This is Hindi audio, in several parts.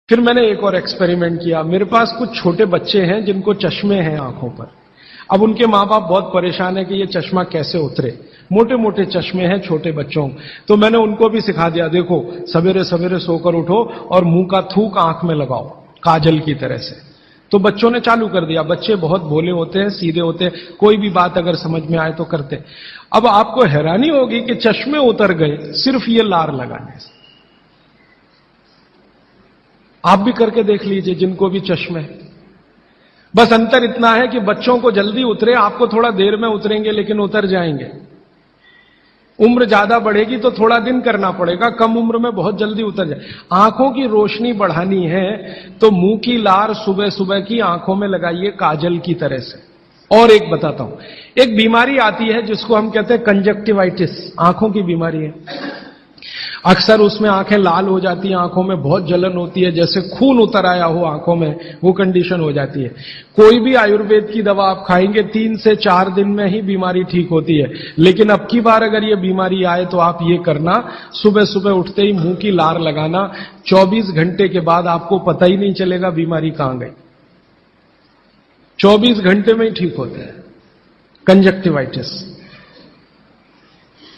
फिर मैंने एक और एक्सपेरिमेंट किया। मेरे पास कुछ छोटे बच्चे हैं जिनको चश्मे हैं आंखों पर। अब उनके मां बाप बहुत परेशान है कि ये चश्मा कैसे उतरे। मोटे मोटे चश्मे हैं छोटे बच्चों। तो मैंने उनको भी सिखा दिया, देखो सवेरे सवेरे सोकर उठो और मुंह का थूक आंख में लगाओ काजल की तरह से। तो बच्चों ने चालू कर दिया। बच्चे बहुत भोले होते हैं, सीधे होते हैं, कोई भी बात अगर समझ में आए तो करते। अब आपको हैरानी होगी कि चश्मे उतर गए सिर्फ ये लार लगाने से। आप भी करके देख लीजिए जिनको भी चश्मे। बस अंतर इतना है कि बच्चों को जल्दी उतरे, आपको थोड़ा देर में उतरेंगे लेकिन उतर जाएंगे। उम्र ज्यादा बढ़ेगी तो थोड़ा दिन करना पड़ेगा, कम उम्र में बहुत जल्दी उतर जाए। आंखों की रोशनी बढ़ानी है तो मुंह की लार सुबह सुबह की आंखों में लगाइए काजल की तरह से। और एक बताता हूं, एक बीमारी आती है जिसको हम कहते हैं कंजक्टिवाइटिस, आंखों की बीमारी है। अक्सर उसमें आंखें लाल हो जाती हैं, आंखों में बहुत जलन होती है, जैसे खून उतर आया हो आंखों में, वो कंडीशन हो जाती है। कोई भी आयुर्वेद की दवा आप खाएंगे 3 से 4 दिन में ही बीमारी ठीक होती है। लेकिन अब की बार अगर ये बीमारी आए तो आप ये करना, सुबह सुबह उठते ही मुंह की लार लगाना। 24 घंटे के बाद आपको पता ही नहीं चलेगा बीमारी कहां गई। 24 घंटे में ही ठीक होता है कंजक्टिवाइटिस।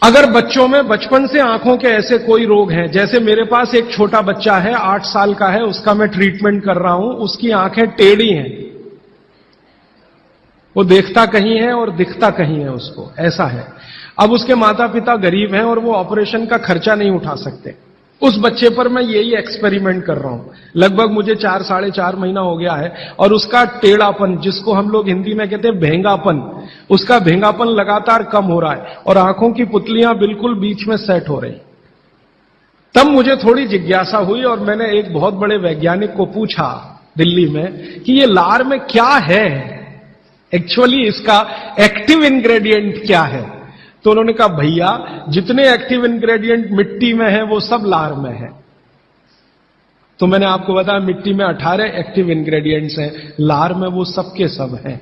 अगर बच्चों में बचपन से आंखों के ऐसे कोई रोग हैं, जैसे मेरे पास एक छोटा बच्चा है 8 साल का है, उसका मैं ट्रीटमेंट कर रहा हूं, उसकी आंखें टेढ़ी हैं, वो देखता कहीं है और दिखता कहीं है, उसको ऐसा है। अब उसके माता पिता गरीब हैं और वो ऑपरेशन का खर्चा नहीं उठा सकते। उस बच्चे पर मैं यही एक्सपेरिमेंट कर रहा हूं। लगभग मुझे 4 साढ़े 4 महीना हो गया है और उसका टेढ़ापन, जिसको हम लोग हिंदी में कहते हैं भेंगापन, उसका भेंगापन लगातार कम हो रहा है और आंखों की पुतलियां बिल्कुल बीच में सेट हो रही। तब मुझे थोड़ी जिज्ञासा हुई और मैंने एक बहुत बड़े वैज्ञानिक को पूछा दिल्ली में कि ये लार में क्या है, एक्चुअली इसका एक्टिव इंग्रेडिएंट क्या है। तो उन्होंने कहा, भैया जितने एक्टिव इंग्रेडिएंट मिट्टी में है वो सब लार में है। तो मैंने आपको बताया मिट्टी में 18 एक्टिव इंग्रेडिएंट्स हैं, लार में वो सब के सब हैं।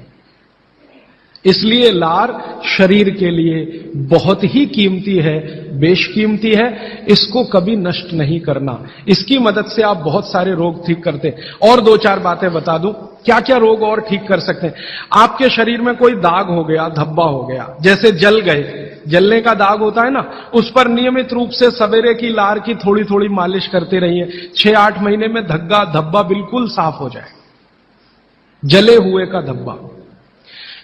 इसलिए लार शरीर के लिए बहुत ही कीमती है, बेशकीमती है। इसको कभी नष्ट नहीं करना। इसकी मदद से आप बहुत सारे रोग ठीक करते हैं। और 2-4 बातें बता दूं क्या क्या रोग और ठीक कर सकते हैं। आपके शरीर में कोई दाग हो गया, धब्बा हो गया, जैसे जल गए, जलने का दाग होता है ना, उस पर नियमित रूप से सवेरे की लार की थोड़ी थोड़ी मालिश करते रहिए। 6-8 महीने में धब्बा बिल्कुल साफ हो जाए, जले हुए का धब्बा।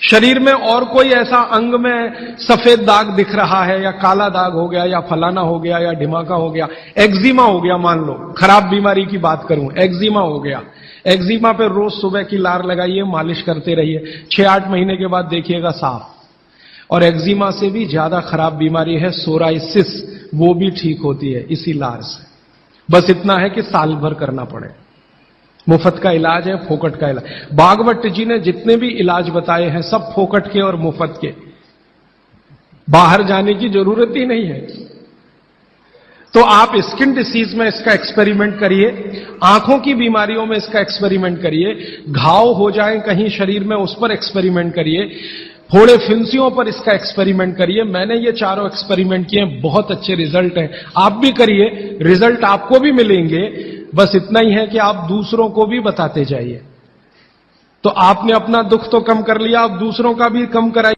शरीर में और कोई ऐसा अंग में सफेद दाग दिख रहा है या काला दाग हो गया या फलाना हो गया या ढिमाका हो गया, एक्जिमा हो गया, मान लो खराब बीमारी की बात करूं, एक्जिमा हो गया, एक्जिमा पे रोज सुबह की लार लगाइए, मालिश करते रहिए, 6-8 महीने के बाद देखिएगा साफ। और एक्जिमा से भी ज्यादा खराब बीमारी है सोराइसिस, वो भी ठीक होती है इसी लार से। बस इतना है कि साल भर करना पड़े। मुफ्त का इलाज है, फोकट का इलाज। भागवत जी ने जितने भी इलाज बताए हैं सब फोकट के और मुफ्त के, बाहर जाने की जरूरत ही नहीं है। तो आप स्किन डिसीज में इसका एक्सपेरिमेंट करिए, आंखों की बीमारियों में इसका एक्सपेरिमेंट करिए, घाव हो जाए कहीं शरीर में उस पर एक्सपेरिमेंट करिए, फोड़े फिंसियों पर इसका एक्सपेरिमेंट करिए। मैंने ये चारों एक्सपेरिमेंट किए, बहुत अच्छे रिजल्ट हैं। आप भी करिए, रिजल्ट आपको भी मिलेंगे। बस इतना ही है कि आप दूसरों को भी बताते जाइए। तो आपने अपना दुख तो कम कर लिया, आप दूसरों का भी कम कराइए।